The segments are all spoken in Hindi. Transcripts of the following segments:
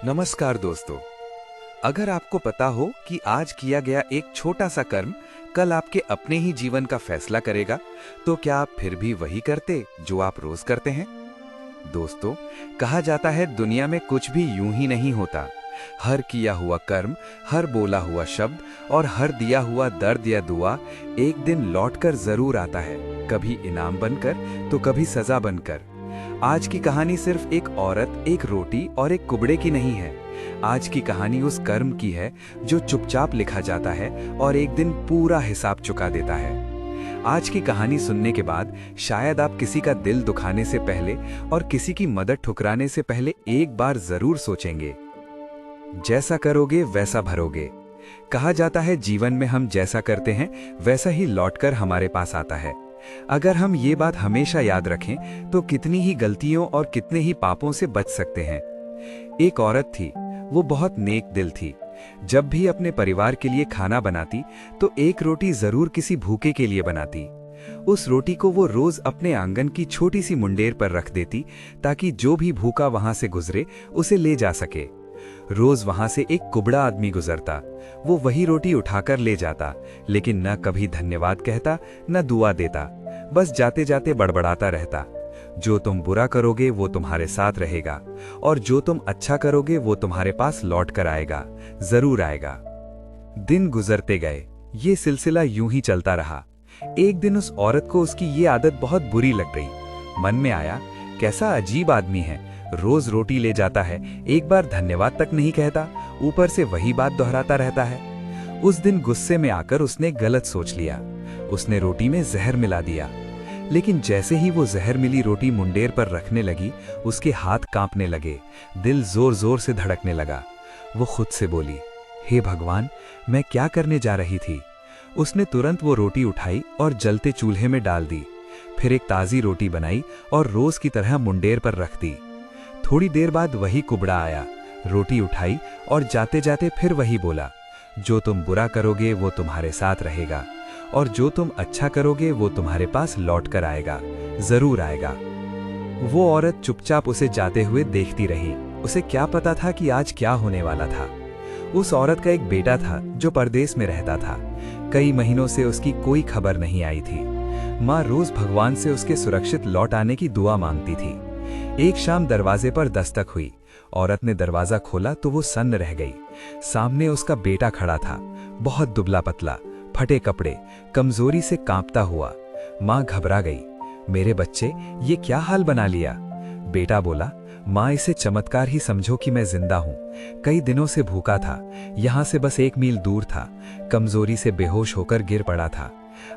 नमस्कार दोस्तों। अगर आपको पता हो कि आज किया गया एक छोटा सा कर्म कल आपके अपने ही जीवन का फैसला करेगा, तो क्या आप फिर भी वही करते जो आप रोज करते हैं? दोस्तों, कहा जाता है दुनिया में कुछ भी यूं ही नहीं होता। हर किया हुआ कर्म, हर बोला हुआ शब्द और हर दिया हुआ दर्द या दुआ एक दिन लौटकर जरूर आता है, कभी इनाम बनकर तो कभी सजा बनकर। आज की कहानी सिर्फ एक औरत, एक रोटी और एक कुबड़े की नहीं है। आज की कहानी उस कर्म की है जो चुपचाप लिखा जाता है और एक दिन पूरा हिसाब चुका देता है। आज की कहानी सुनने के बाद शायद आप किसी का दिल दुखाने से पहले और किसी की मदद ठुकराने से पहले एक बार जरूर सोचेंगे। जैसा करोगे वैसा भरोगे। कहा जाता है जीवन में हम जैसा करते हैं वैसा ही लौटकर हमारे पास आता है। अगर हम ये बात हमेशा याद रखें तो कितनी ही गलतियों और कितने ही पापों से बच सकते हैं। एक औरत थी, वो बहुत नेक दिल थी। जब भी अपने परिवार के लिए खाना बनाती तो एक रोटी जरूर किसी भूखे के लिए बनाती। उस रोटी को वो रोज अपने आंगन की छोटी सी मुंडेर पर रख देती ताकि जो भी भूखा वहां से गुजरे उसे ले जा सके। रोज वहां से एक कुबड़ा आदमी गुजरता, वो वही रोटी उठाकर ले जाता, लेकिन न कभी धन्यवाद कहता न दुआ देता, बस जाते जाते बड़बड़ाता रहता। जो तुम बुरा करोगे वो तुम्हारे साथ रहेगा और जो तुम अच्छा करोगे वो तुम्हारे पास लौट कर आएगा, जरूर आएगा। दिन गुजरते गए, ये सिलसिला यूं ही चलता रहा। एक दिन उस औरत को उसकी ये आदत बहुत बुरी लग गई। मन में आया, कैसा अजीब आदमी है, रोज रोटी ले जाता है, एक बार धन्यवाद तक नहीं कहता, ऊपर से वही बात दोहराता रहता है। उस दिन गुस्से में आकर उसने गलत सोच लिया। उसने रोटी में जहर मिला दिया। लेकिन जैसे ही वो जहर मिली रोटी मुंडेर पर रखने लगी, उसके हाथ कांपने लगे, दिल जोर जोर से धड़कने लगा। वो खुद से बोली, हे भगवान, मैं क्या करने जा रही थी। उसने तुरंत वो रोटी उठाई और जलते चूल्हे में डाल दी। फिर एक ताजी रोटी बनाई और रोज की तरह मुंडेर पर रख दी। थोड़ी देर बाद वही कुबड़ा आया, रोटी उठाई और जाते जाते फिर वही बोला, जो तुम बुरा करोगे वो तुम्हारे साथ रहेगा और जो तुम अच्छा करोगे वो तुम्हारे पास लौट कर आएगा, जरूर आएगा। वो औरत चुपचाप उसे जाते हुए देखती रही। उसे क्या पता था कि आज क्या होने वाला था। उस औरत का एक बेटा था जो परदेश में रहता था। कई महीनों से उसकी कोई खबर नहीं आई थी। माँ रोज भगवान से उसके सुरक्षित लौट आने की दुआ मांगती थी। एक शाम दरवाजे पर दस्तक हुई। औरत ने दरवाजा खोला तो वो सन्न रह गई। सामने उसका बेटा खड़ा था, बहुत दुबला पतला, फटे कपड़े, कमजोरी से कांपता हुआ। माँ घबरा गई, मेरे बच्चे, ये क्या हाल बना लिया। बेटा बोला, माँ, इसे चमत्कार ही समझो कि मैं जिंदा हूँ। कई दिनों से भूखा था, यहाँ से बस 1 मील दूर था, कमजोरी से बेहोश होकर गिर पड़ा था।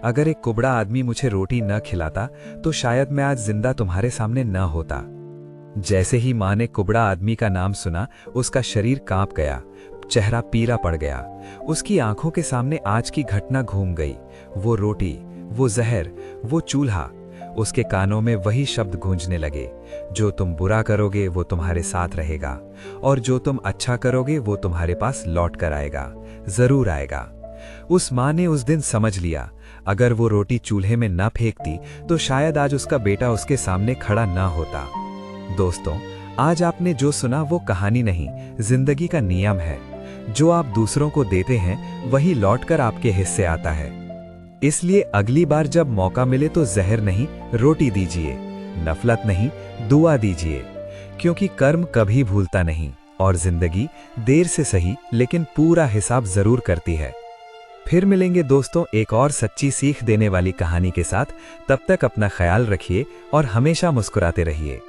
अगर एक कुबड़ा आदमी मुझे रोटी न खिलाता तो शायद मैं आज जिंदा तुम्हारे सामने न होता। जैसे ही माँ ने कुबड़ा आदमी का नाम सुना, उसका शरीर कांप गया, चेहरा पीला पड़ गया। उसकी आंखों के सामने आज की घटना घूम गई। वो रोटी, वो जहर, वो चूल्हा। उसके कानों में वही शब्द गूंजने लगे, जो तुम बुरा करोगे वो तुम्हारे साथ रहेगा और जो तुम अच्छा करोगे वो तुम्हारे पास लौट कर आएगा, जरूर आएगा। उस माँ ने उस दिन समझ लिया, अगर वो रोटी चूल्हे में न फेंकती तो शायद आज उसका बेटा उसके सामने खड़ा न होता। दोस्तों, आज आपने जो सुना वो कहानी नहीं, जिंदगी का नियम है। जो आप दूसरों को देते हैं वही लौटकर आपके हिस्से आता है। इसलिए अगली बार जब मौका मिले तो जहर नहीं, रोटी दीजिए, नफरत नहीं, दुआ दीजिए, क्योंकि कर्म कभी भूलता नहीं और जिंदगी देर से सही लेकिन पूरा हिसाब जरूर करती है। फिर मिलेंगे दोस्तों एक और सच्ची सीख देने वाली कहानी के साथ। तब तक अपना ख्याल रखिए और हमेशा मुस्कुराते रहिए।